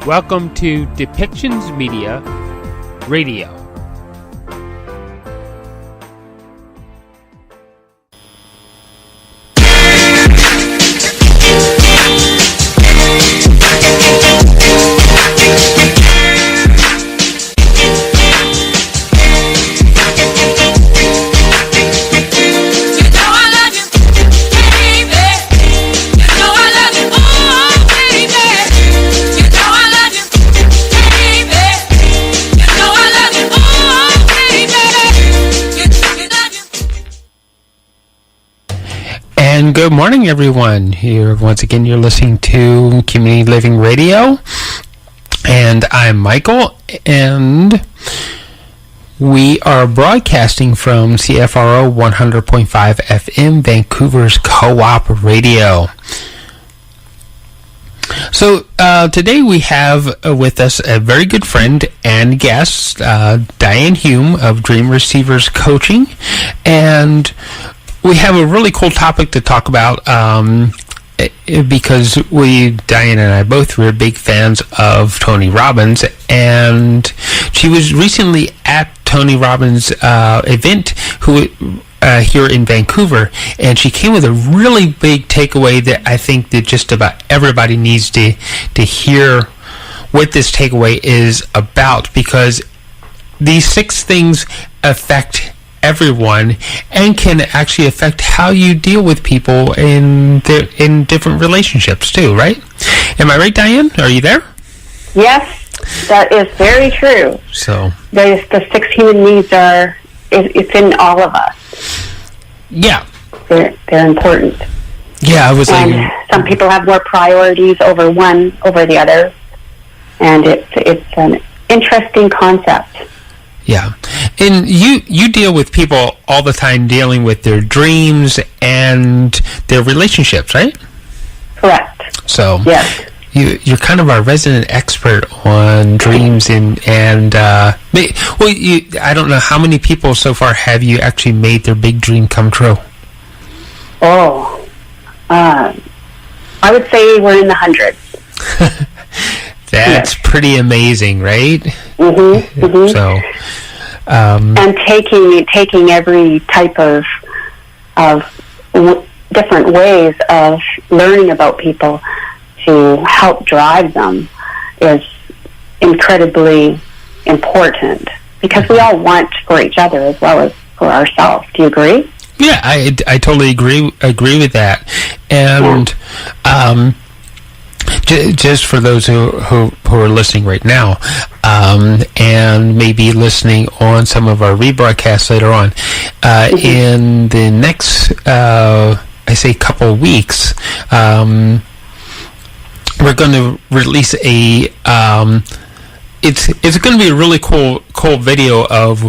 Welcome to Depictions Media Radio. And good morning, everyone. Here, once again, you're listening to Community Living Radio, and I'm Michael, and we are broadcasting from CFRO 100.5 FM, Vancouver's Co-op Radio. So today we have with us a very good friend and guest, Diane Hume of Dream Receivers Coaching, and we have a really cool topic to talk about because Diane and I both were big fans of Tony Robbins, and she was recently at Tony Robbins' event here in Vancouver, and she came with a really big takeaway that I think that just about everybody needs to hear what this takeaway is about, because these 6 things affect everyone and can actually affect how you deal with people in different relationships too, right? Am I right, Diane? Are you there? Yes, that is very true. So the 6 human needs it's in all of us. Yeah. They're important. Yeah, I was and some people have more priorities over one over the other, and it's an interesting concept. Yeah. And you deal with people all the time, dealing with their dreams and their relationships, right? Correct. So yes. You're kind of our resident expert on dreams and I don't know, how many people so far have you actually made their big dream come true? Oh, I would say we're in the hundreds. That's pretty amazing, right? Mm-hmm, mm-hmm. So, and taking every type of different ways of learning about people to help drive them is incredibly important, because we all want for each other as well as for ourselves. Do you agree? Yeah, I totally agree with that. And just for those who are listening right now, and maybe listening on some of our rebroadcasts later on, in the next, I say couple weeks, we're going to release a it's going to be a really cool video of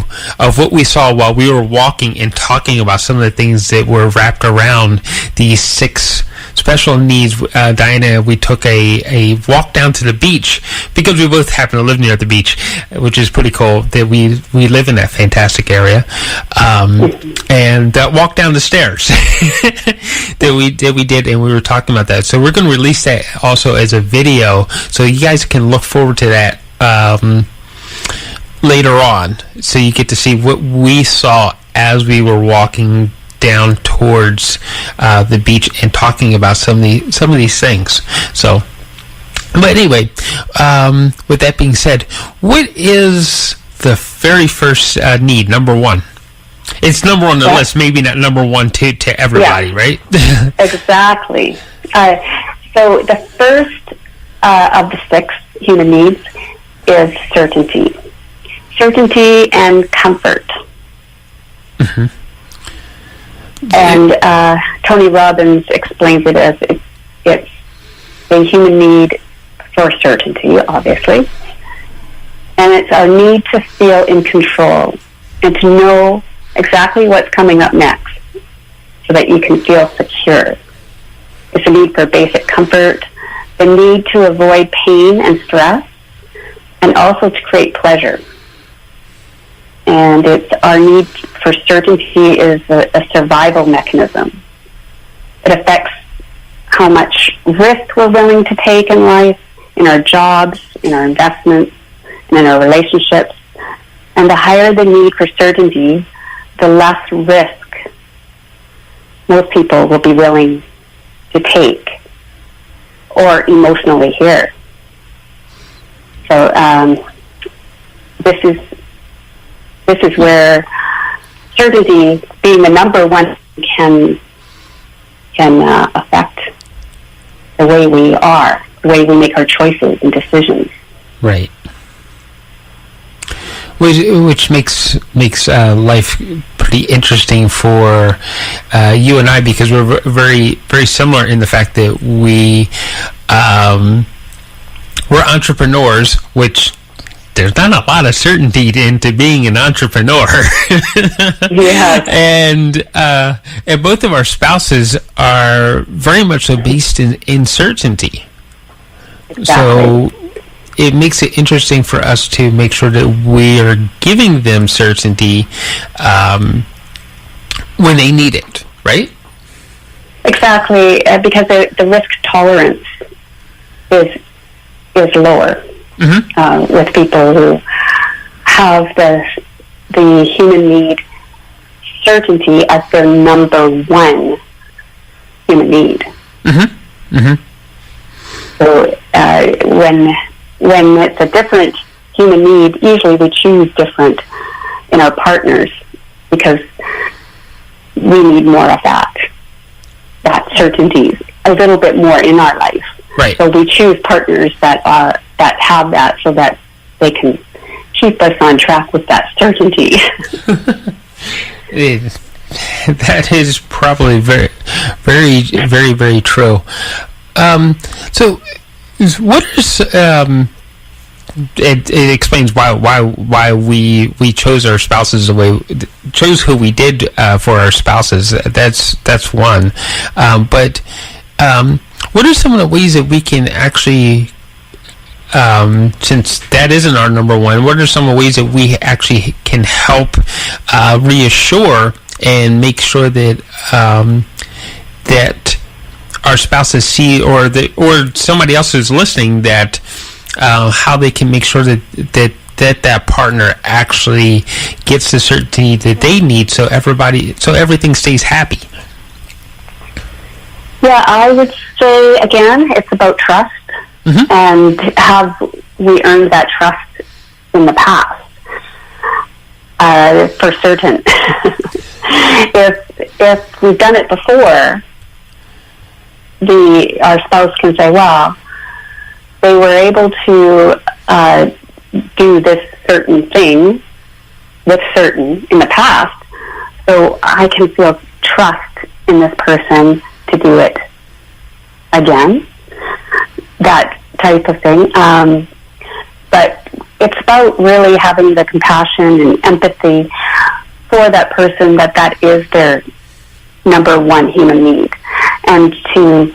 what we saw while we were walking and talking about some of the things that were wrapped around these 6 special needs. Diana, we took a walk down to the beach because we both happen to live near the beach, which is pretty cool that we live in that fantastic area, and walk down the stairs that we did, and we were talking about that. So we're going to release that also as a video, so you guys can look forward to that later on, so you get to see what we saw as we were walking down towards the beach and talking about some of these things. So, but anyway, with that being said, what is the very first need? Number 1. It's number 1 on the list, maybe not number 1 to everybody, right? Exactly. So the first of the 6 human needs is certainty. Certainty and comfort. Mm-hmm. And Tony Robbins explains it as it's a human need for certainty, obviously. And it's our need to feel in control and to know exactly what's coming up next so that you can feel secure. It's a need for basic comfort, the need to avoid pain and stress, and also to create pleasure. And it's our need for certainty is a survival mechanism. It affects how much risk we're willing to take in life, in our jobs, in our investments and in our relationships. And the higher the need for certainty, the less risk most people will be willing to take or emotionally hear. So this is where certainty, being the number one, can affect the way we are, the way we make our choices and decisions. Right. Which makes life pretty interesting for you and I, because we're very, very similar in the fact that we're entrepreneurs, which there's not a lot of certainty into being an entrepreneur. Yeah. And both of our spouses are very much so based in certainty. Exactly. So it makes it interesting for us to make sure that we are giving them certainty when they need it, right? Exactly, because the risk tolerance is lower with people who have the human need certainty as their number one human need. Mm-hmm. Mm-hmm. So when it's a different human need, usually we choose different in our partners because we need more of that certainty a little bit more in our life. Right. So we choose partners that have that, so that they can keep us on track with that certainty. That is probably very, very, very, very true. So, what is it explains why we chose our spouses chose who we did for our spouses. That's one. But what are some of the ways that we can actually, since that isn't our number one, what are some of the ways that we actually can help reassure and make sure that that our spouses see, or somebody else who's listening, that how they can make sure that partner actually gets the certainty that they need, so everything stays happy? Yeah, I would say, again, it's about trust. Mm-hmm. And have we earned that trust in the past? For certain. If we've done it before, our spouse can say, well, they were able to do this certain thing with certain in the past, so I can feel trust in this person to do it again, that type of thing. But it's about really having the compassion and empathy for that person, that is their number one human need, and to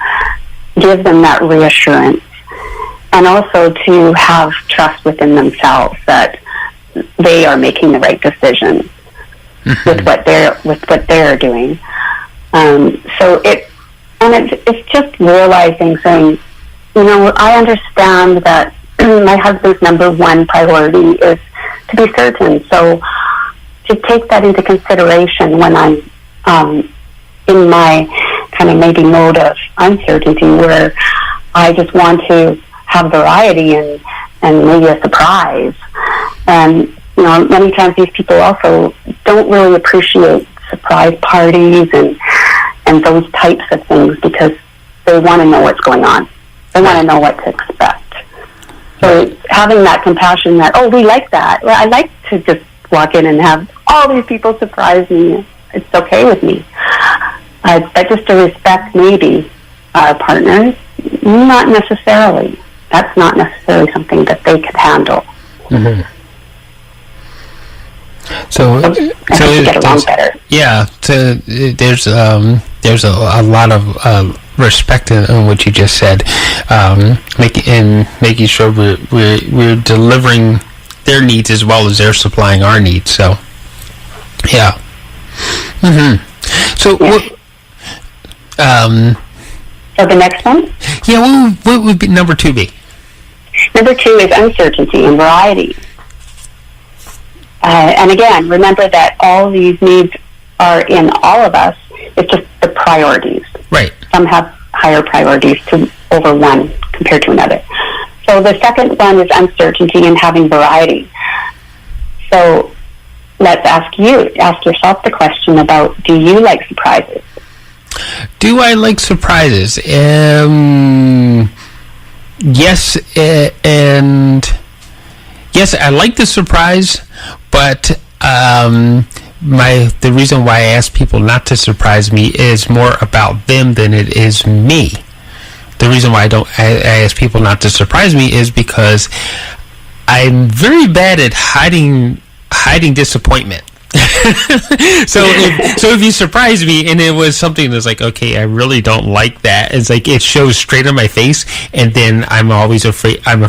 give them that reassurance, and also to have trust within themselves that they are making the right decision with what they're doing. So it's just realizing, saying, I understand that my husband's number one priority is to be certain. So to take that into consideration when I'm in my kind of maybe mode of uncertainty, where I just want to have variety and maybe a surprise. And, many times these people also don't really appreciate surprise parties and those types of things, because they want to know what's going on. They want to know what to expect. So having that compassion that, we like that. Well, I like to just walk in and have all these people surprise me. It's okay with me. But just to respect maybe our partners, not necessarily. That's not necessarily something that they could handle. Mm-hmm. So get along better. Yeah. So there's a lot of respect in what you just said, making sure we're delivering their needs as well as they're supplying our needs. So, yeah. Mm-hmm. So yes. So the next one? Yeah. What would be number 2 be? Number 2 is uncertainty and variety. And again, remember that all these needs are in all of us. It's just the priorities. Right. Some have higher priorities over one compared to another. So the second one is uncertainty and having variety. So let's ask yourself the question about, do you like surprises? Do I like surprises? Yes, and yes, I like the surprise, but the reason why I ask people not to surprise me is more about them than it is me. The reason why I ask people not to surprise me is because I'm very bad at hiding disappointment. So if you surprise me and it was something that's like, okay, I really don't like that, it's like it shows straight on my face, and then I'm always afraid of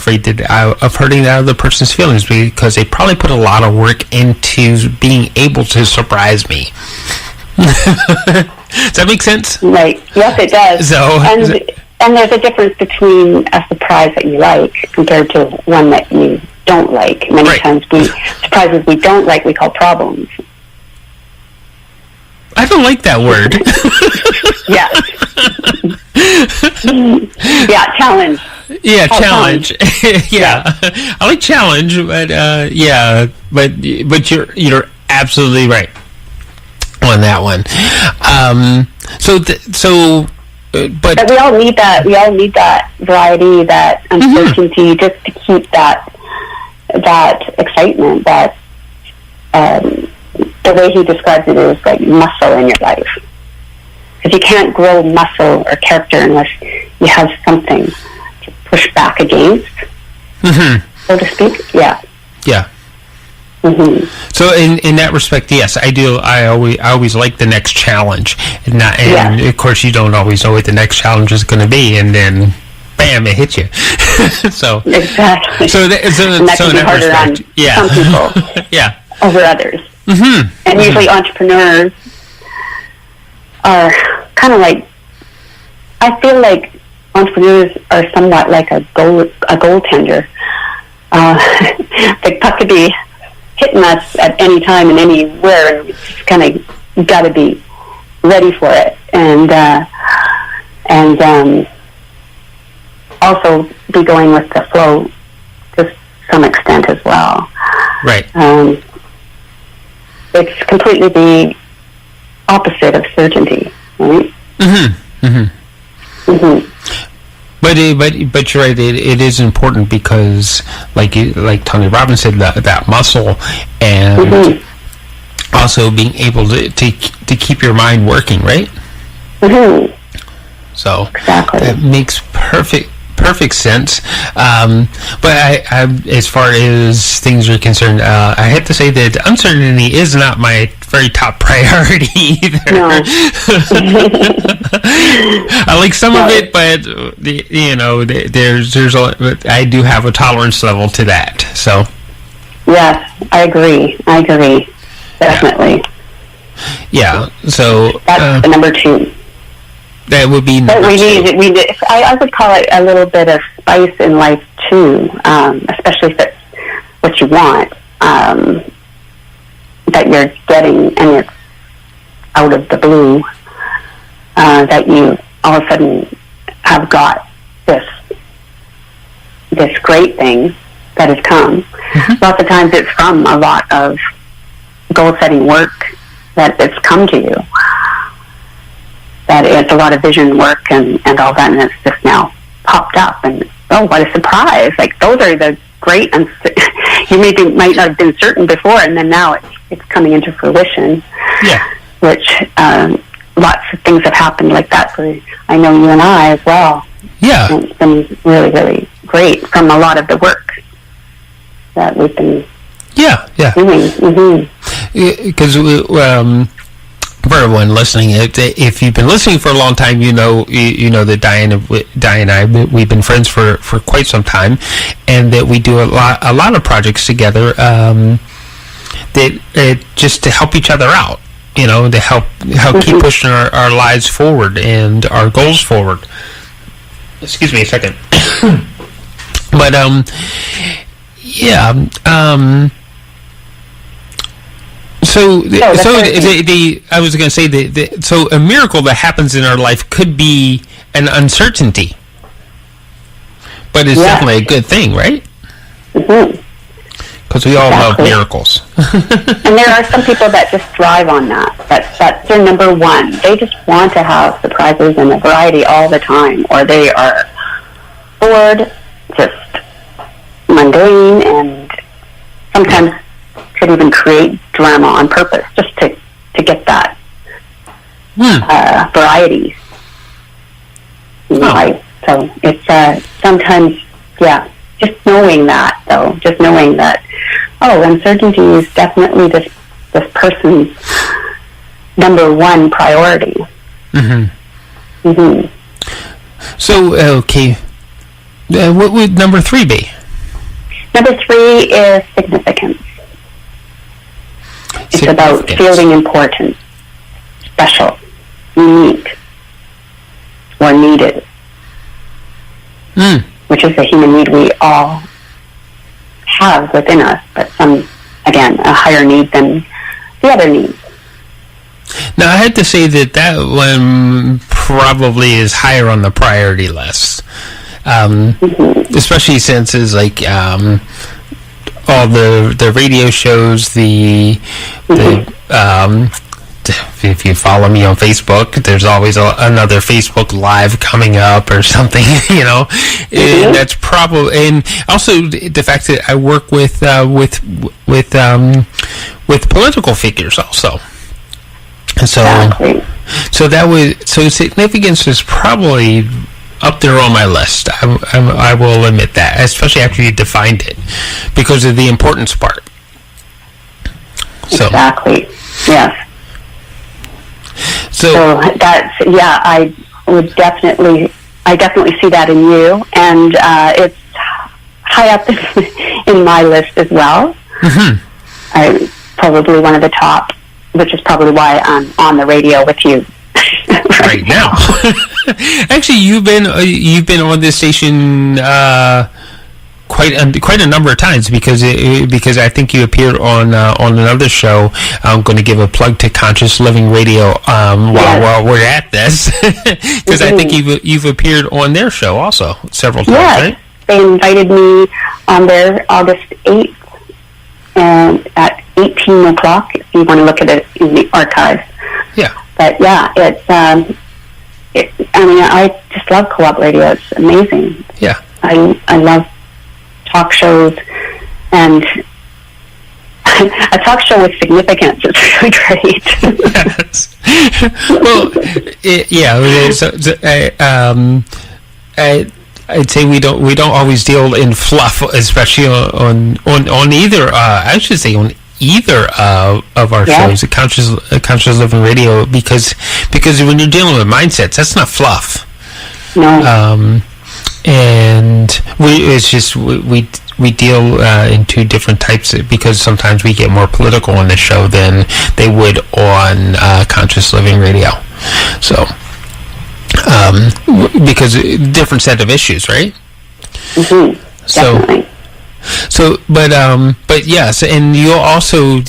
hurting the other person's feelings, because they probably put a lot of work into being able to surprise me. Does that make sense? Right. Yes, it does. And there's a difference between a surprise that you like compared to one that you don't like. Many times surprises we don't like, we call problems. I don't like that word. Yeah. Yeah, challenge. Yeah, challenge. Yeah. I like challenge, but you're absolutely right on that one. But we all need that. We all need that variety, that uncertainty, just to keep that excitement. That the way he describes it is like muscle in your life. Because you can't grow muscle or character unless you have something to push back against, so to speak. Yeah. Yeah. So in that respect, yes, I do. I always like the next challenge, and of course you don't always know what the next challenge is going to be, and then bam, it hits you. So exactly. So that can be harder respect, on some people, yeah, over others. And usually entrepreneurs are kind of like, I feel like entrepreneurs are somewhat like a goaltender. The puck could be hitting us at any time and anywhere, and we just kind of got to be ready for it, and also be going with the flow to some extent as well. Right. It's completely the opposite of certainty, right? But you're right. It is important because, like Tony Robbins said, that muscle, and also being able to keep your mind working, right? So exactly, that makes perfect sense. But I, as far as things are concerned, I have to say that uncertainty is not my very top priority either. No. I like some of it, but I do have a tolerance level to that. So. Yes, I agree. Definitely. Yeah. So that's the number 2. That would be number 2. I would call it a little bit of spice in life too, especially if it's what you want, that you're getting and it's out of the blue, that you all of a sudden have got this great thing that has come. Lots of times it's from a lot of goal-setting work that it's come to you. That it's a lot of vision work and all that, and it's just now popped up, and oh, what a surprise. Like, those are the great, you might not have been certain before, and then now it's coming into fruition. Yeah. Which lots of things have happened like that for, I know, you and I as well. Yeah. And it's been really, really great from a lot of the work that we've been doing. Because for everyone listening, if you've been listening for a long time, you know that Diane and I, we've been friends for quite some time, and that we do a lot of projects together, that just to help each other out, to help keep pushing our lives forward and our goals forward. Excuse me a second. But yeah. So I was going to say so a miracle that happens in our life could be an uncertainty, but it's definitely a good thing, right? Because we all love miracles. And there are some people that just thrive on that. That's their number one. They just want to have surprises and a variety all the time, or they are bored, just mundane, and sometimes could even create drama on purpose just to get that variety in life. So it's sometimes, just knowing that, though, uncertainty is definitely this person's number one priority. So, okay, what would number 3 be? Number 3 is significance. It's about feeling important, special, unique, or needed, which is a human need we all have within us, but again, a higher need than the other needs. Now, I had to say that one probably is higher on the priority list, especially since it's like all the radio shows, if you follow me on Facebook, there's always another Facebook Live coming up or something, and that's probably, and also the fact that I work with political figures also. So significance is probably up there on my list. I will admit that, especially after you defined it, because of the importance part. So. Exactly. Yes. So that's I definitely see that in you, and it's high up in my list as well. I'm probably one of the top, which is probably why I'm on the radio with you right now. Actually, you've been on this station quite a number of times because I think you appeared on another show. I'm going to give a plug to Conscious Living Radio while we're at this, because I think you've appeared on their show also several times. Yes, right? They invited me on there August 8th at 18 o'clock. If you want to look at it in the archives. Yeah. But I just love co-op radio. It's amazing. Yeah. I love talk shows, and a talk show with significance is really great. Yes. Well, I'd say we don't always deal in fluff, especially on either. I should say on either of our shows, Conscious Living Radio, because when you're dealing with mindsets, that's not fluff. No. And we deal in two different types, because sometimes we get more political on this show than they would on Conscious Living Radio. So, because different set of issues, right? Definitely. So, but yes, and you also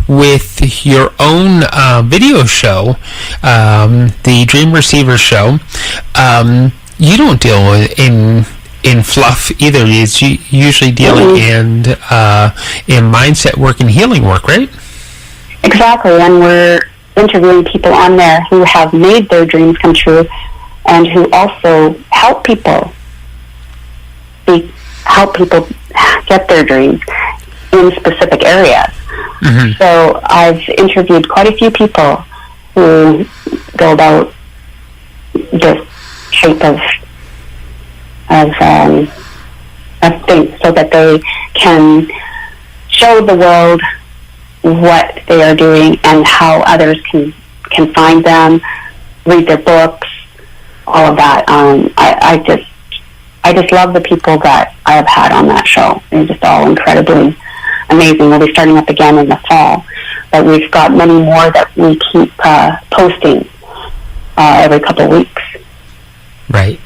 with your own video show, the Dream Receiver Show, you don't deal in fluff either. It's usually dealing in mindset work and healing work, right? Exactly, and we're interviewing people on there who have made their dreams come true, and who also help people get their dreams in specific areas. So I've interviewed quite a few people who go about this type of things, so that they can show the world what they are doing and how others can find them, read their books, all of that. I just love the people that I have had on that show. They're just all incredibly amazing. We'll be starting up again in the fall, but we've got many more that we keep posting every couple of weeks. Right.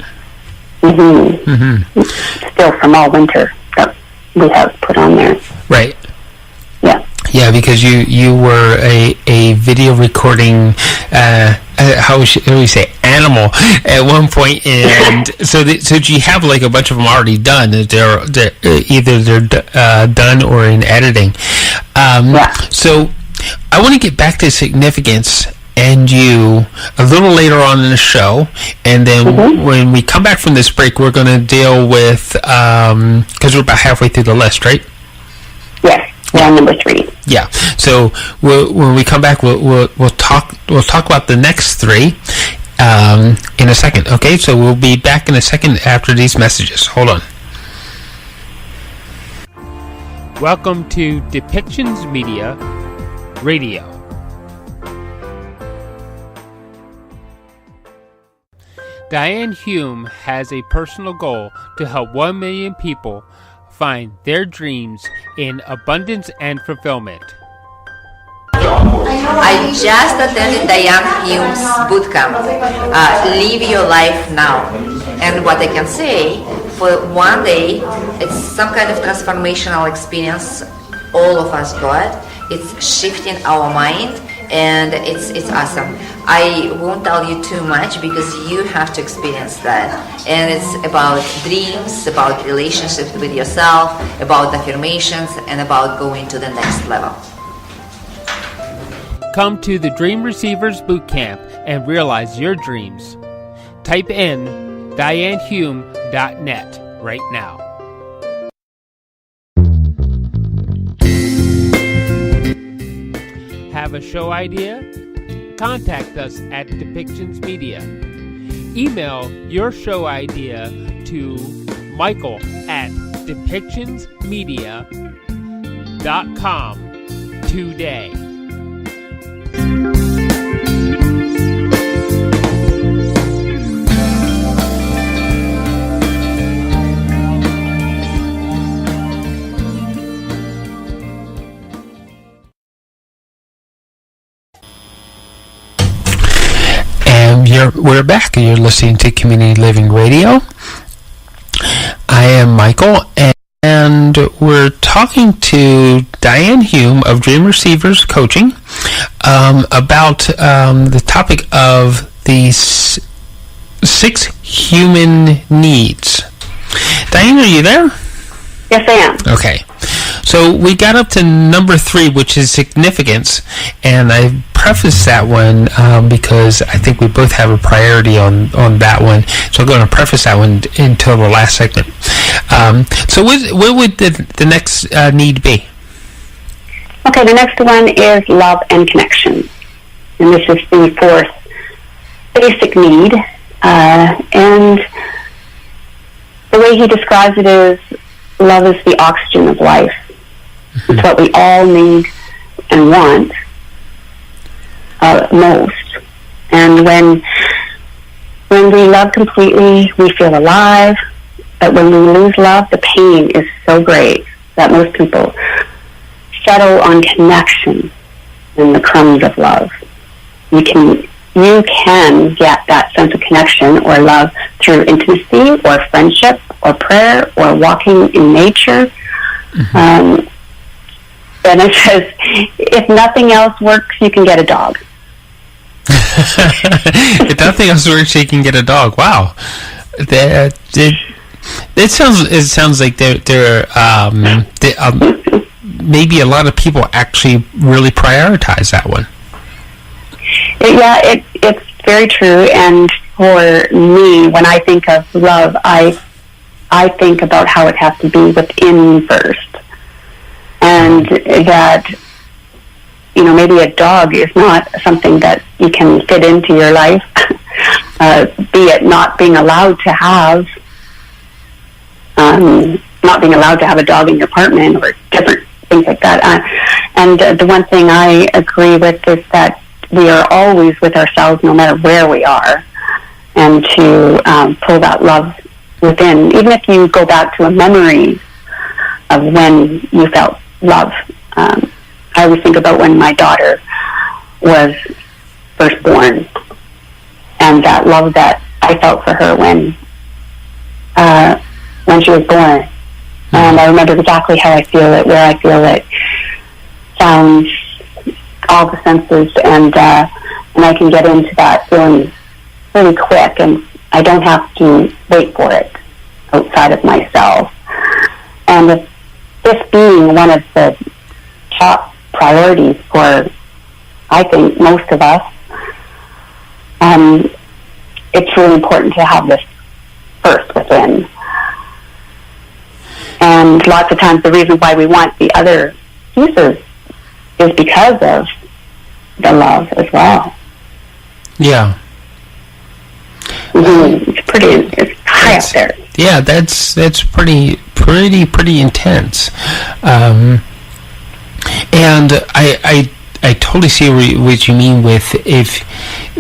still from all winter that we have put on there. Right. Yeah. Yeah, because you were a video recording, how should we say, animal at one point, and so do you have like a bunch of them already done? They're either they're done or in editing. So I want to get back to significance and you a little later on in the show, and then when we come back from this break, we're going to deal with because we're about halfway through the list, right? Yes. Yeah, number 3. Yeah. So when we come back, we'll talk about the next 3 in a second. Okay. So we'll be back in a second after these messages. Hold on. Welcome to Depictions Media Radio. Diane Hume has a personal goal to help 1 million people find their dreams in abundance and fulfillment. I just attended Diane Hume's bootcamp, Live Your Life Now. And what I can say, for one day, it's some kind of transformational experience all of us got. It's shifting our mind, and it's awesome. I won't tell you too much because you have to experience that. And it's about dreams, about relationships with yourself, about affirmations, and about going to the next level. Come to the Dream Receivers Bootcamp and realize your dreams. Type in DianeHume.net right now. Have a show idea? Contact us at Depictions Media. Email your show idea to Michael at depictionsmedia.com today. We're back, and you're listening to Community Living Radio. I am Michael, and we're talking to Diane Hume of Dream Receivers Coaching about the topic of the 6 human needs. Diane, are you there? Yes, I am. Okay. So we got up to number 3, which is significance, and I prefaced that one because I think we both have a priority on that one. So I'm going to preface that one until the last segment. So what would the next need be? Okay, the next one is love and connection. And this is the 4th basic need. And the way he describes it is love is the oxygen of life. It's what we all need and want most. And when we love completely, we feel alive. But when we lose love, the pain is so great that most people settle on connection and the crumbs of love. You can get that sense of connection or love through intimacy or friendship or prayer or walking in nature. And it says, if nothing else works, you can get a dog. If nothing else works, you can get a dog. Wow. It sounds like maybe a lot of people actually really prioritize that one. Yeah, it's very true. And for me, when I think of love, I think about how it has to be within me first. And that, maybe a dog is not something that you can fit into your life, be it not being allowed to have a dog in your apartment or different things like that. And the one thing I agree with is that we are always with ourselves no matter where we are, and to pull that love within. Even if you go back to a memory of when you felt love. I always think about when my daughter was first born, and that love that I felt for her when when she was born. And I remember exactly how I feel it, where I feel it, sounds, all the senses, and I can get into that feeling really quick, and I don't have to wait for it outside of myself. And this being one of the top priorities for, I think, most of us, it's really important to have this first within. And lots of times the reason why we want the other pieces is because of the love as well. Yeah. It's high up there. Yeah, that's pretty intense. And I totally see what you mean with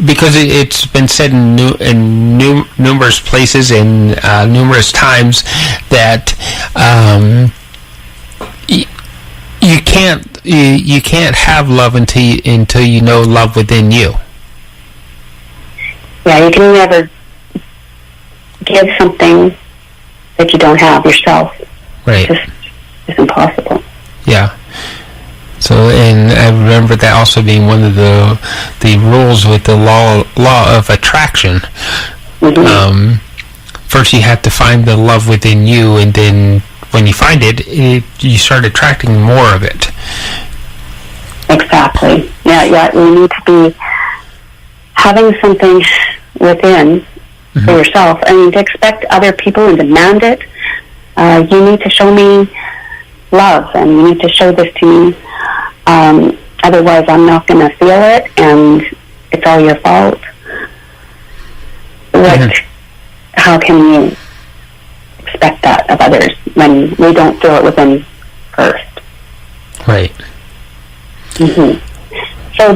because it's been said in numerous places and numerous times that you can't have love until you know love within you. Yeah, you can never give something that you don't have yourself. Right. It's impossible. Yeah. So, and I remember that also being one of the rules with the law of attraction. Mm-hmm. First, you have to find the love within you, and then when you find it, you start attracting more of it. Exactly. Yeah. We need to be having something within for yourself. I mean, to expect other people and demand it, you need to show me love, and you need to show this to me. Otherwise, I'm not going to feel it, and it's all your fault. How can you expect that of others when we don't feel it within first? Right. Mm-hmm. So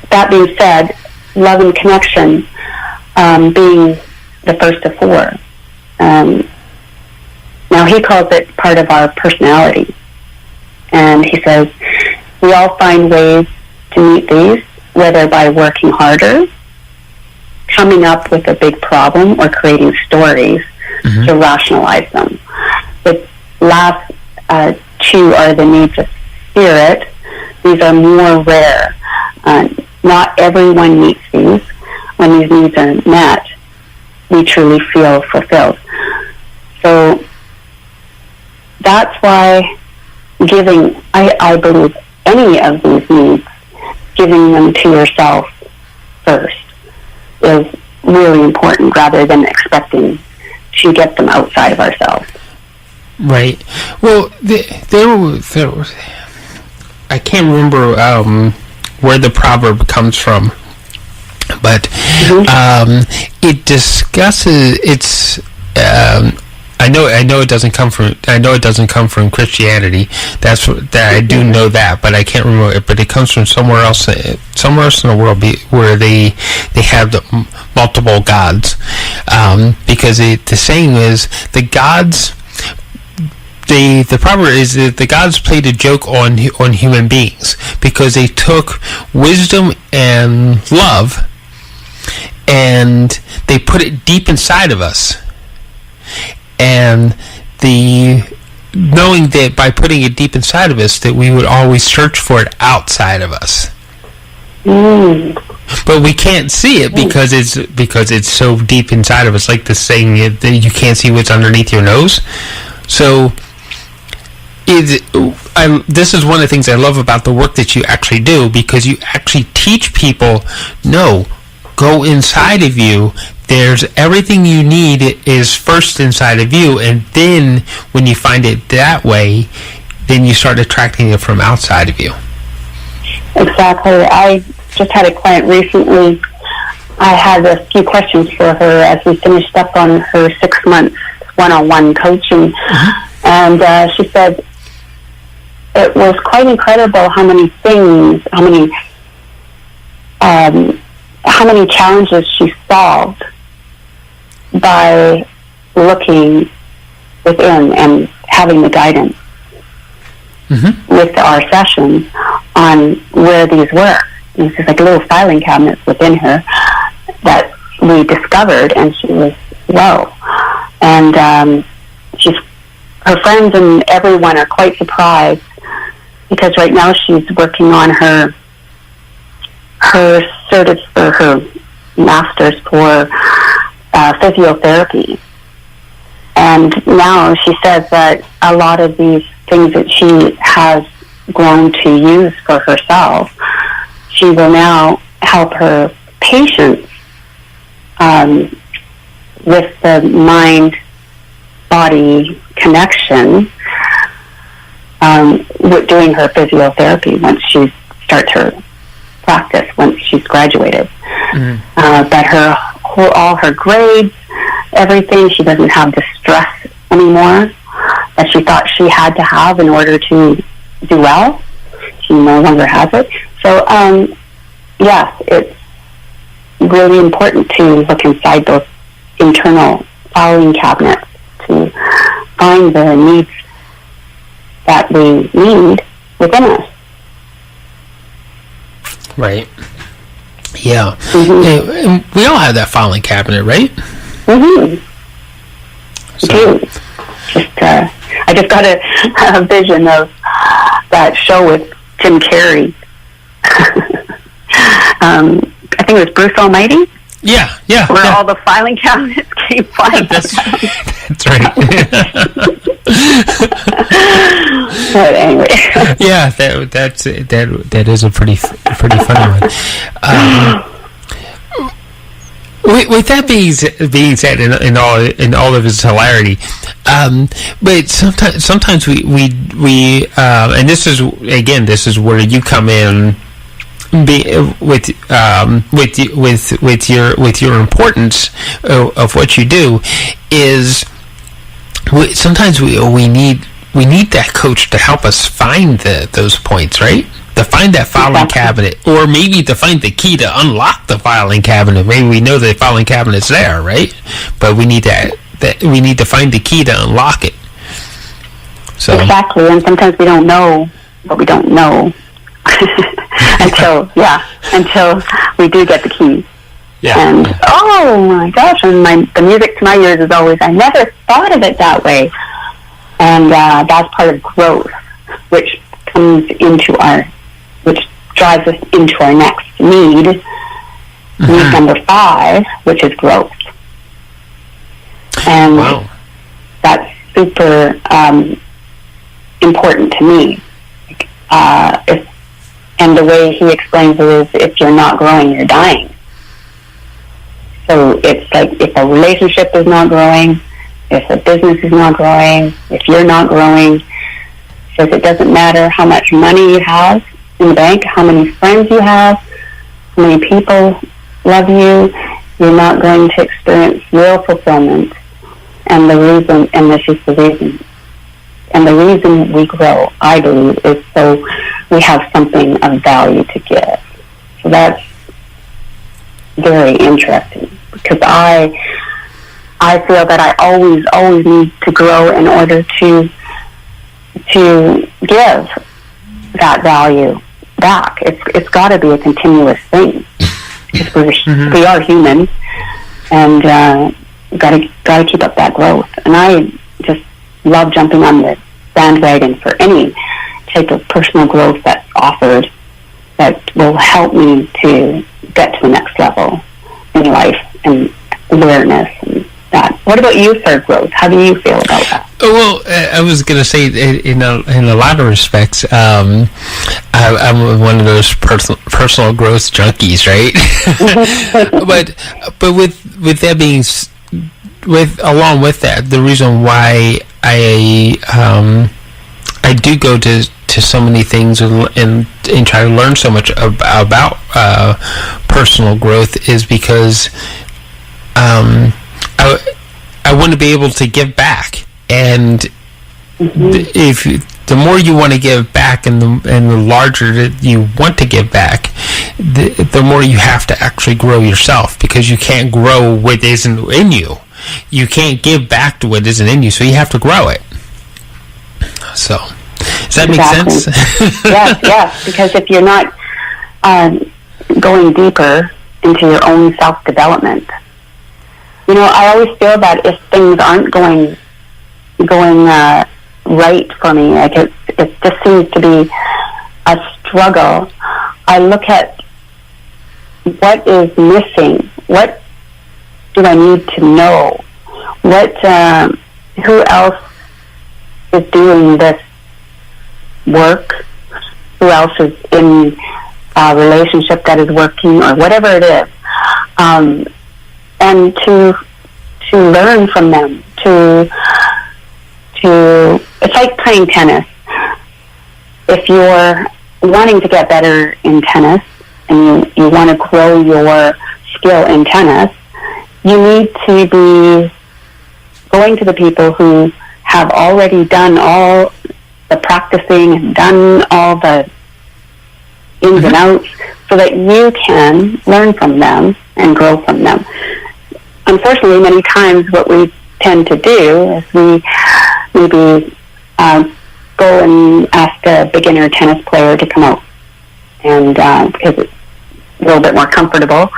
that being said, love and connection being the first of four. Now he calls it part of our personality. And he says, we all find ways to meet these, whether by working harder, coming up with a big problem, or creating stories to rationalize them. The last two are the needs of spirit. These are more rare. Not everyone meets these. When these needs are met, we truly feel fulfilled. So that's why giving, I believe, any of these needs, giving them to yourself first is really important, rather than expecting to get them outside of ourselves. Right. Well, there was, I can't remember where the proverb comes from, but it discusses it's. I know it doesn't come from Christianity. That I do know that, but I can't remember it. But it comes from somewhere else in the world where they have the multiple gods, because the saying is the gods. The proverb is that the gods played a joke on human beings, because they took wisdom and love and they put it deep inside of us. And knowing that by putting it deep inside of us, that we would always search for it outside of us. But we can't see it because it's so deep inside of us, like the saying that you can't see what's underneath your nose. So this is one of the things I love about the work that you actually do, because you actually teach people, no, go inside of you. There's everything you need is first inside of you, and then when you find it that way, then you start attracting it from outside of you. Exactly. I just had a client recently. I had a few questions for her as we finished up on her 6 months one-on-one coaching, and she said it was quite incredible how many things, how many challenges she solved by looking within and having the guidance with our sessions on where these were. And it's just like little filing cabinets within her that we discovered, and she was, whoa. And her friends and everyone are quite surprised, because right now she's working on her master's for physiotherapy. And now she says that a lot of these things that she has grown to use for herself, she will now help her patients with the mind-body connection with doing her physiotherapy once she starts her practice, once she's graduated. That all her grades, everything, she doesn't have the stress anymore that she thought she had to have in order to do well. She no longer has it. So, yes, it's really important to look inside those internal filing cabinets to find the needs that we need within us. Right. Yeah. And we all have that filing cabinet, right? So. I just got a vision of that show with Jim Carrey. I think it was Bruce Almighty. Yeah. Where all the filing cabinets came flying. That's right. But anyway. Yeah, that is a pretty funny one. With that being said, in all of its hilarity, but sometimes we and this is where you come in, with your importance of what you do, is sometimes we need that coach to help us find those points, right? To find that filing cabinet, or maybe to find the key to unlock the filing cabinet. Maybe we know the filing cabinet's there, right? But we need to find the key to unlock it. So exactly, and sometimes we don't know what we don't know until we do get the key. Yeah. And oh my gosh, and the music to my ears is always, I never thought of it that way. And that's part of growth, which drives us into our next need, need number 5, which is growth. And that's super important to me. And the way he explains it is, if you're not growing, you're dying. So it's like, if a relationship is not growing, if a business is not growing, if you're not growing, says it doesn't matter how much money you have in the bank, how many friends you have, how many people love you, you're not going to experience real fulfillment. And this is the reason. And the reason we grow, I believe, is so we have something of value to give. So that's very interesting, because I feel that I always need to grow in order to give that value back. It's got to be a continuous thing, because we are human, and got to keep up that growth. And I just love jumping on the bandwagon for any type of personal growth that's offered that will help me to get to the next level in life and awareness and that. What about you for growth? How do you feel about that? Well, I was going to say, in a lot of respects, I'm one of those personal growth junkies, right? but with that being, along with that, the reason why I do go to so many things and try to learn so much about personal growth is because I want to be able to give back. And the more you want to give back, and the larger that you want to give back, the more you have to actually grow yourself, because you can't grow what isn't in you. You can't give back to what isn't in you, so you have to grow it. So, does that make sense? Yes, because if you're not going deeper into your own self-development, I always feel that if things aren't going right for me, like it just seems to be a struggle, I look at what is missing. What do I need to know? Who else is doing this work? Who else is in a relationship that is working, or whatever it is? And to learn from them. It's like playing tennis. If you're wanting to get better in tennis and you want to grow your skill in tennis, you need to be going to the people who have already done all the practicing and done all the ins and outs, so that you can learn from them and grow from them. Unfortunately, many times what we tend to do is we maybe go and ask a beginner tennis player to come out, and because it's a little bit more comfortable,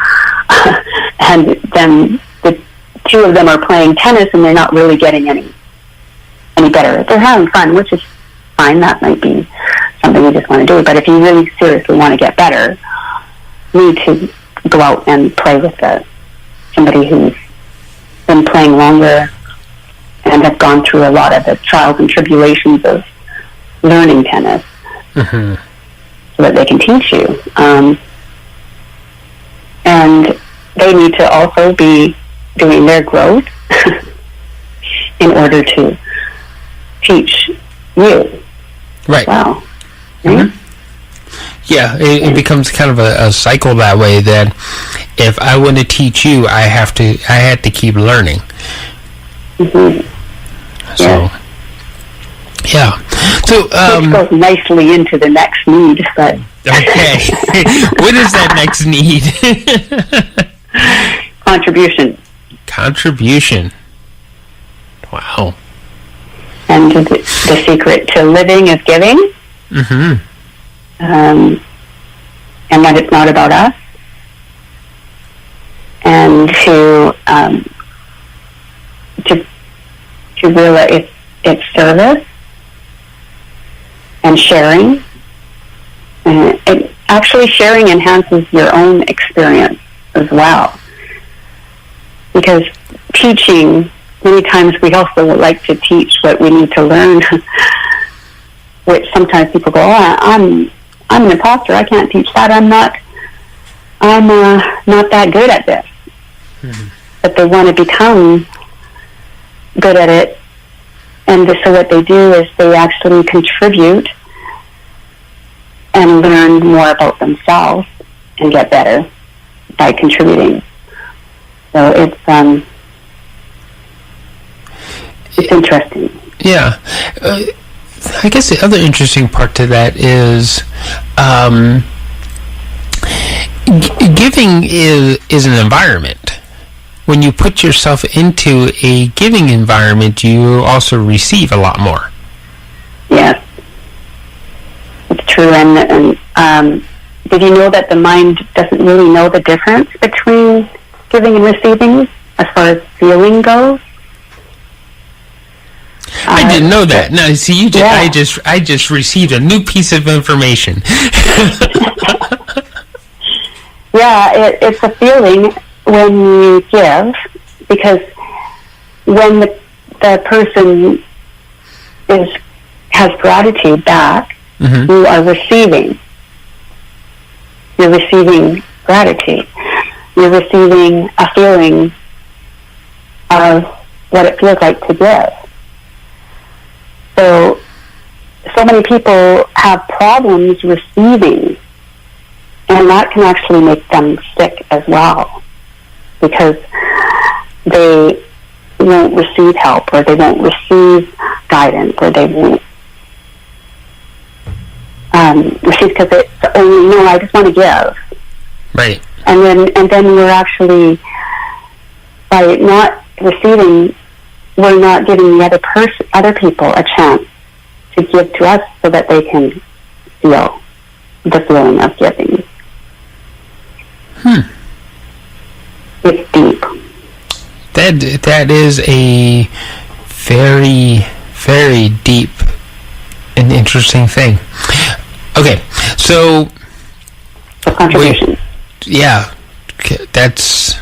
and then the two of them are playing tennis and they're not really getting any better. They're having fun, which is fine. That might be something you just want to do. But if you really seriously want to get better, you need to go out and play with somebody who's been playing longer and have gone through a lot of the trials and tribulations of learning tennis, so that they can teach you. And they need to also be doing their growth in order to teach you. Right. Wow. Yeah, it becomes kind of a cycle that way, that if I want to teach you, I had to keep learning. So, yeah. So, which goes nicely into the next need, but... Okay. What is that next need? Contribution. Wow. And the secret to living is giving. And that it's not about us. And to realize it's service and sharing. And actually sharing enhances your own experience as well. Because teaching, many times we also would like to teach what we need to learn, which sometimes people go, I'm an imposter, I can't teach that, I'm not that good at this. But they want to become good at it, and so what they do is they actually contribute and learn more about themselves and get better by contributing. So it's interesting. Yeah. I guess the other interesting part to that is giving is an environment. When you put yourself into a giving environment, you also receive a lot more. Yes, it's true. And did you know that the mind doesn't really know the difference between giving and receiving as far as feeling goes? I didn't know that. No, see, I just received a new piece of information. Yeah, it's a feeling when you give, because when the person has gratitude back, you are receiving. You're receiving gratitude. You're receiving a feeling of what it feels like to give. So many people have problems receiving, and that can actually make them sick as well, because they won't receive help, or they won't receive guidance, or they won't receive because it's only, no, I just want to give. Right. And then we're actually, by not receiving, we're not giving the other people a chance to give to us so that they can feel the feeling of giving. It's deep. That is a very, very deep and interesting thing. Okay, so contributions. That's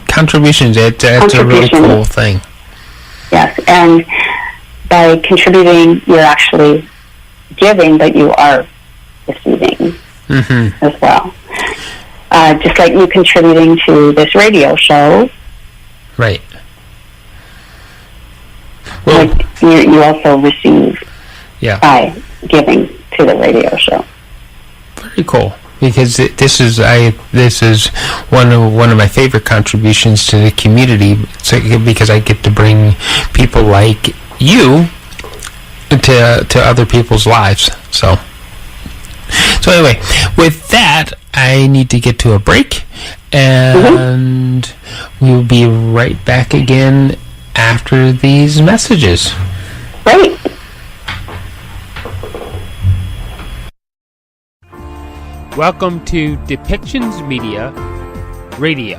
contributions. That's a really cool thing. Yes, and by contributing, you're actually giving, but you are receiving as well. Just like you contributing to this radio show. Right. Well, like you also receive by giving to the radio show. Very cool. Because this is one of my favorite contributions to the community, because I get to bring people like you to other people's lives. So anyway, with that, I need to get to a break, and we will be right back again after these messages. Great. Welcome to Depictions Media Radio.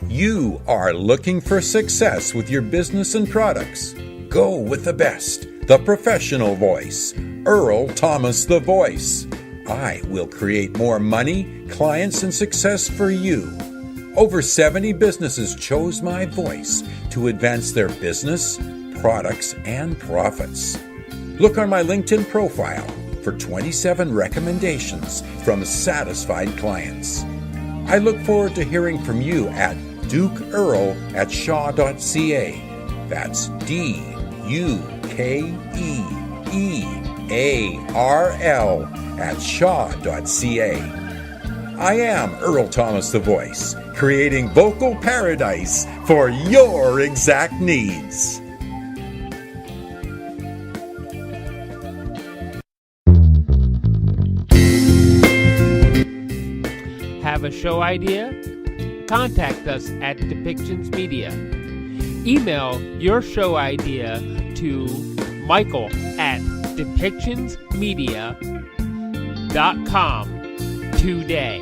You are looking for success with your business and products. Go with the best, the professional voice, Earl Thomas the Voice. I will create more money, clients, and success for you. Over 70 businesses chose my voice to advance their business, products, and profits. Look on my LinkedIn profile for 27 recommendations from satisfied clients. I look forward to hearing from you at dukeearl@shaw.ca. That's DUKEEARL @shaw.ca. I am Earl Thomas the Voice, creating vocal paradise for your exact needs. Have a show idea? Contact us at Depictions Media. Email your show idea to michael@depictionsmedia.com today.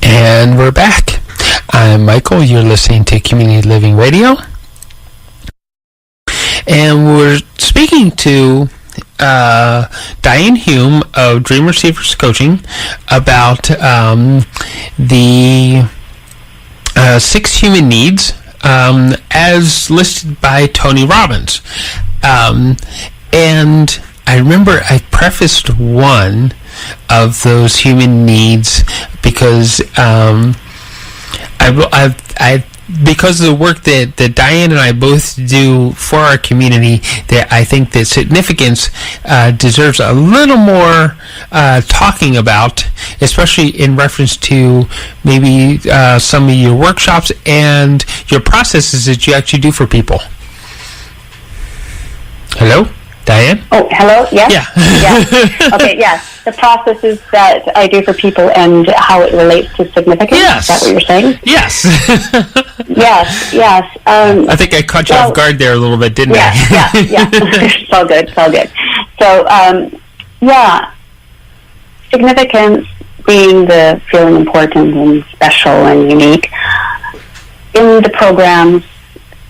And we're back. I'm Michael. You're listening to Community Living Radio. And we're speaking to Diane Hume of Dream Receivers Coaching about the 6 human needs as listed by Tony Robbins. And I remember I prefaced one of those human needs because because of the work that Diane and I both do for our community, that I think that significance deserves a little more talking about, especially in reference to maybe some of your workshops and your processes that you actually do for people. Hello? Diane? Oh, hello? Yes? Yeah. Yes. Okay, yes. The processes that I do for people and how it relates to significance. Yes. Is that what you're saying? Yes. Yes. I think I caught you off guard there a little bit, didn't I? Yeah. It's all good. So, significance being the feeling important and special and unique. In the programs,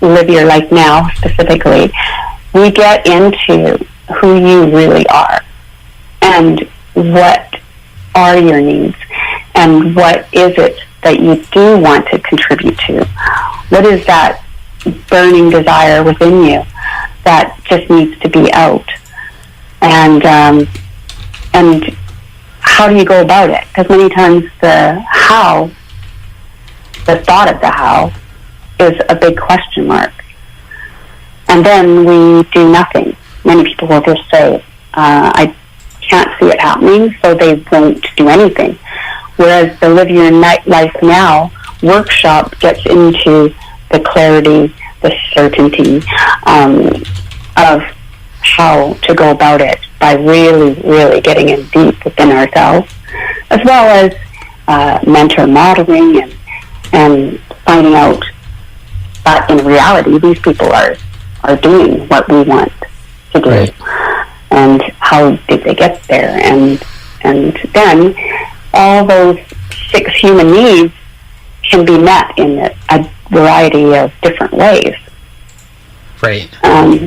Live Your Life Now specifically, we get into who you really are and what are your needs and what is it that you do want to contribute to. What is that burning desire within you that just needs to be out? And how do you go about it? Because many times the thought of the how is a big question mark. And then we do nothing. Many people will just say, I can't see it happening, so they won't do anything. Whereas the Live Your Life Now workshop gets into the clarity, the certainty of how to go about it by really, really getting in deep within ourselves as well as mentor modeling and finding out that in reality these people are doing what we want to do. Right. And how did they get there? And then all those 6 human needs can be met in a variety of different ways. Right.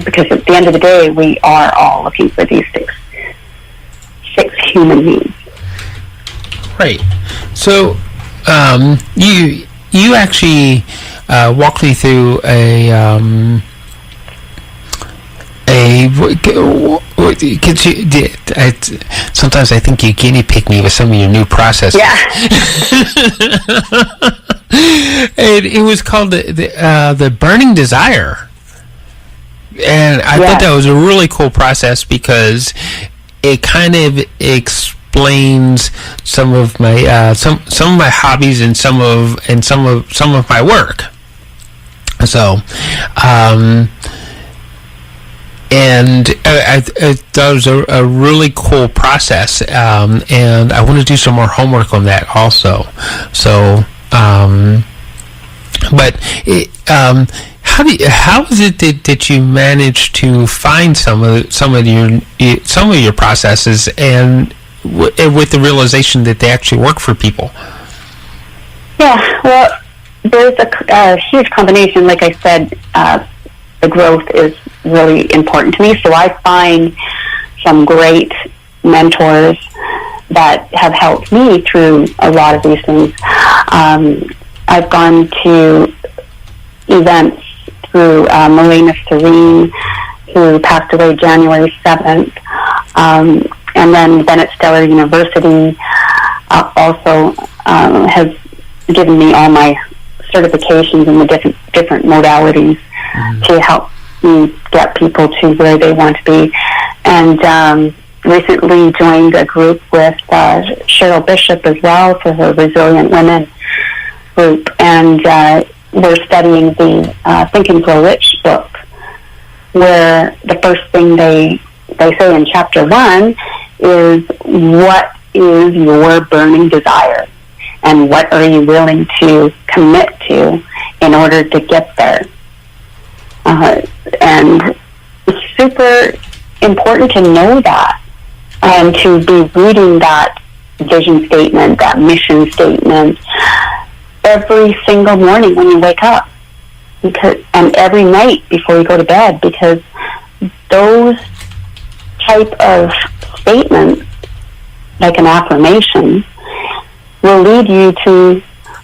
Because at the end of the day, we are all looking for these six human needs. Right. So you actually walked me through sometimes I think you guinea pig me with some of your new processes. Yeah. It was called the Burning Desire, and I thought that was a really cool process because it kind of explains some of my some of my hobbies and some of my work. So. And I thought it was a really cool process, and I want to do some more homework on that also. So, but how is it that you managed to find some of your processes and with the realization that they actually work for people? Yeah, well, there's a huge combination. Like I said, the growth is really important to me. So I find some great mentors that have helped me through a lot of these things. I've gone to events through Marina Serene, who passed away January 7th, and then Bennett Stellar University also has given me all my certifications in the different modalities to help me get people to where they want to be. And recently joined a group with Cheryl Bishop as well for her Resilient Women group. And we're studying the Think and Grow Rich book, where the first thing they say in chapter 1 is, what is your burning desire? And what are you willing to commit to in order to get there? And it's super important to know that and to be reading that vision statement, that mission statement, every single morning when you wake up, and every night before you go to bed, because those type of statements, like an affirmation, will lead you to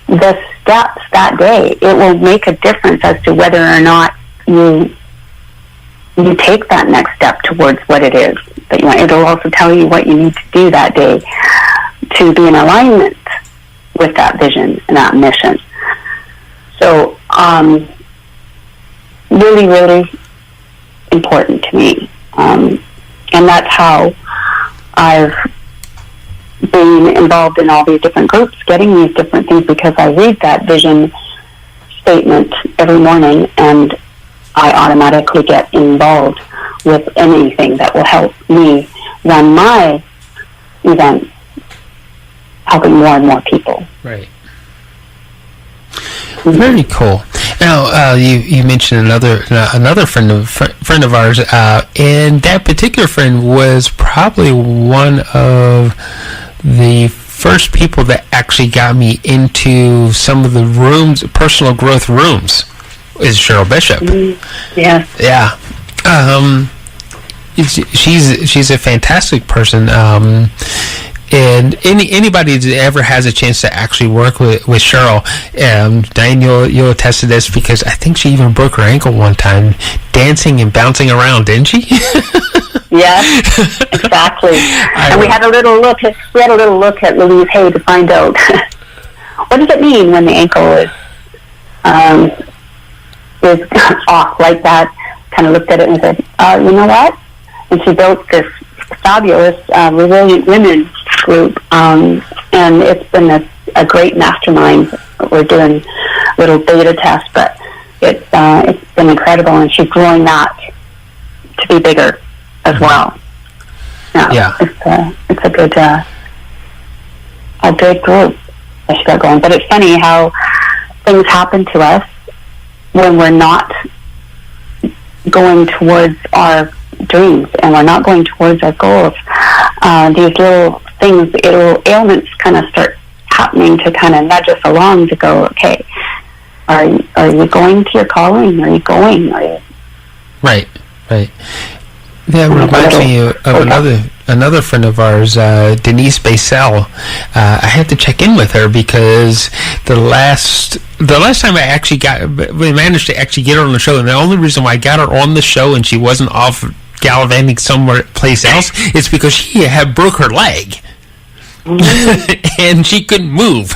the steps that day. It will make a difference as to whether or not you take that next step towards what it is that you want. It'll also tell you what you need to do that day to be in alignment with that vision and that mission. So, really, really important to me. And that's how I've been involved in all these different groups, getting these different things, because I read that vision statement every morning and I automatically get involved with anything that will help me run my events, helping more and more people. Right. Very cool. Now, you mentioned another friend of ours, and that particular friend was probably one of the first people that actually got me into some of the rooms, personal growth rooms, is Cheryl Bishop. Yeah. Yeah. She's a fantastic person. And anybody that ever has a chance to actually work with Cheryl, Diane, you'll attest to this, because I think she even broke her ankle one time dancing and bouncing around, didn't she? Yes, exactly. And we had a little look at Louise Hay to find out what does it mean when the ankle is off like that. Kind of looked at it and said, you know what? And she built this fabulous Resilient Women group, and it's been a great mastermind. We're doing little beta tests, but it's been incredible, and she's growing that to be bigger as well. Yeah. It's a good a good group that she got going. But it's funny how things happen to us when we're not going towards our dreams and we're not going towards our goals. These little things, little ailments kind of start happening to kind of nudge us along to go, okay, are you going to your calling? Are you going? Right. That reminds me of another friend of ours, Denise Basel. I had to check in with her because the last time we managed to actually get her on the show, and the only reason why I got her on the show and she wasn't off gallivanting somewhere place else is because she had broke her leg. And she couldn't move.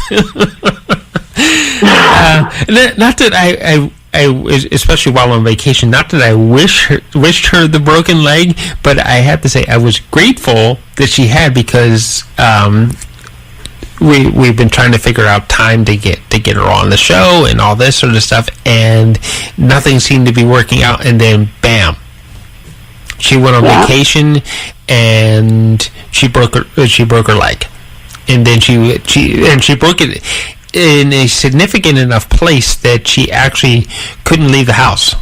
Not that I especially while on vacation, not that I wished her the broken leg, but I have to say I was grateful that she had, because we've been trying to figure out time to get her on the show and all this sort of stuff, and nothing seemed to be working out, and then bam, she went on vacation and she broke her leg, and then she broke it in a significant enough place that she actually couldn't leave the house.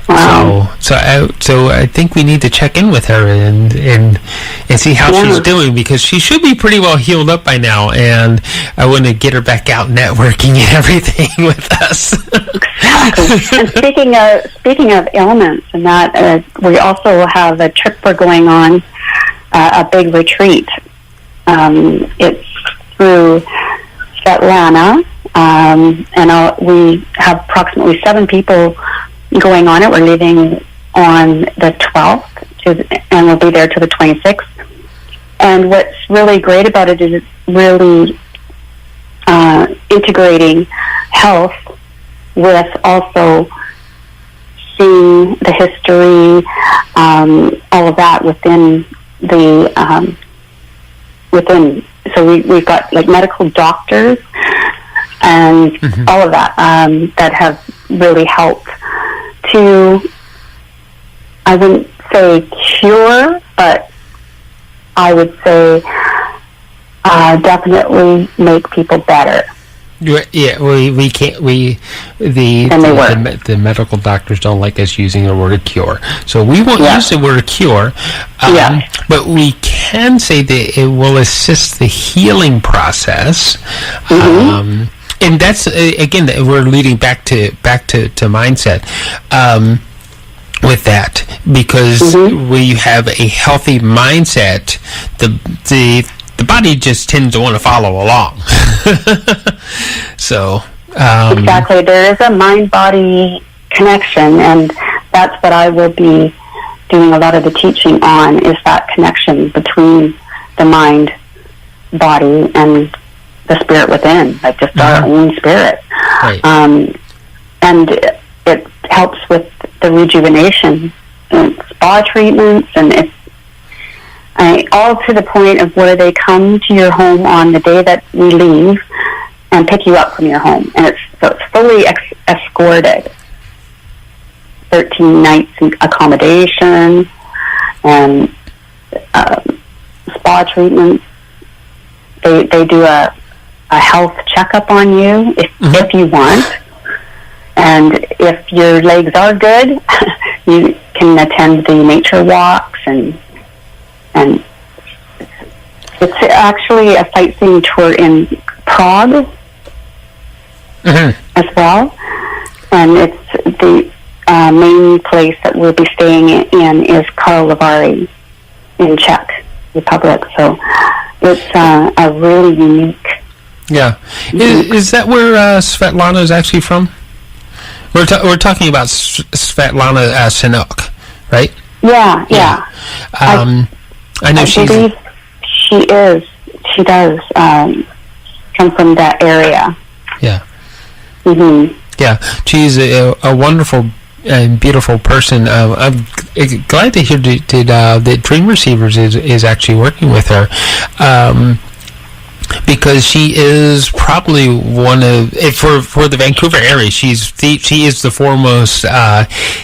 Wow. So I think we need to check in with her and see how she's doing, because she should be pretty well healed up by now, and I want to get her back out networking and everything with us. Exactly. And speaking of ailments and that, we also have a trip we're going on, a big retreat. It's through Svetlana, and we have approximately 7 people going on it. We're leaving on the 12th, and we'll be there till the 26th. And what's really great about it is it's really integrating health with also seeing the history, all of that within the So we've got like medical doctors and all of that that have really helped to, I wouldn't say cure, but I would say definitely make people better. Yeah, we can't. The medical doctors don't like us using the word cure, so we won't use the word cure. But we can say that it will assist the healing process, and that's again we're leading back to mindset. With that, because when you have a healthy mindset, the body just tends to want to follow along. So exactly, there is a mind-body connection, and that's what I will be doing a lot of the teaching on, is that connection between the mind, body, and the spirit within, like just our own spirit. Right. And it helps with the rejuvenation and spa treatments, and it's all to the point of where they come to your home on the day that we leave and pick you up from your home. And it's fully escorted. 13 nights accommodation and spa treatments. They do a health checkup on you if you want. And if your legs are good, you can attend the nature walks, and it's actually a sightseeing tour in Prague as well. And it's the main place that we'll be staying in is Karlovy in Czech Republic. So it's a really unique. Yeah, is that where Svetlana is actually from? We're talking about Svetlana Sinok, right? Yeah. I know she does come from that area. Yeah. Yeah, she's a wonderful and beautiful person. I'm glad to hear that Dream Receivers is actually working with her. Because she is probably one of, for the Vancouver area, she is the foremost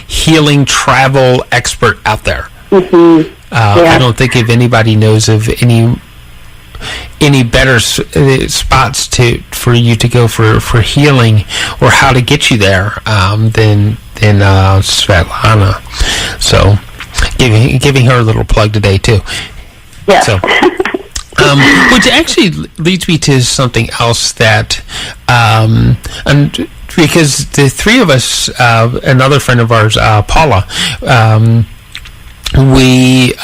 healing travel expert out there. I don't think if anybody knows of any any better spots for you to go for healing, or how to get you there, than Svetlana. So giving her a little plug today too. Yes. So, which actually leads me to something else that, and because the three of us, another friend of ours, Paula, we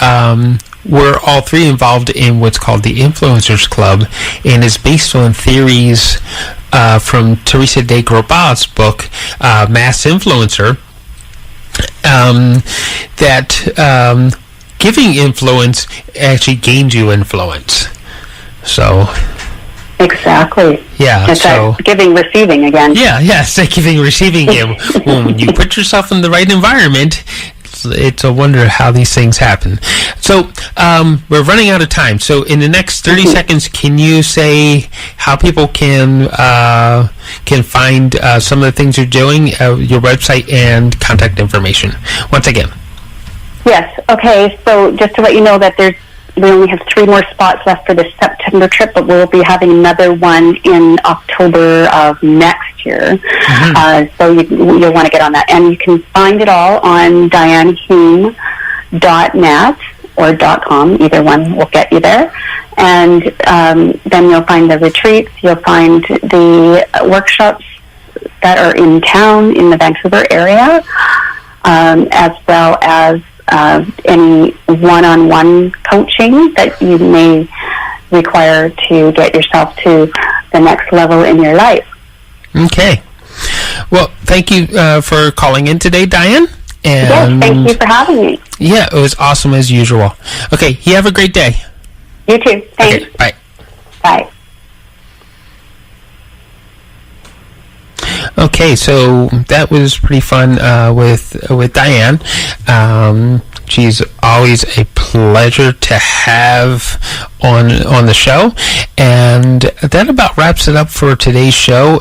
we're all three involved in what's called the Influencers Club, and is based on theories from Teresa de Grobau's book, Mass Influencer, that giving influence actually gains you influence. So... Exactly. Yeah. It's so giving, receiving again. Yeah. It's like giving, receiving. When you put yourself in the right environment, it's a wonder how these things happen. So we're running out of time. So in the next 30 seconds, can you say how people can find some of the things you're doing, your website, and contact information? Once again. Yes. Okay. So just to let you know that we only have 3 more spots left for the September trip, but we'll be having another one in October of next year. So you'll want to get on that. And you can find it all on dianehume.net or .com. Either one will get you there. And then you'll find the retreats. You'll find the workshops that are in town in the Vancouver area, as well as any one-on-one coaching that you may require to get yourself to the next level in your life. Okay. Well, thank you for calling in today, Diane. And yes, thank you for having me. Yeah, it was awesome as usual. Okay, you have a great day. You too. Thanks. Okay, bye. Bye. Okay, so that was pretty fun with Diane. She's always a pleasure to have on the show, and that about wraps it up for today's show.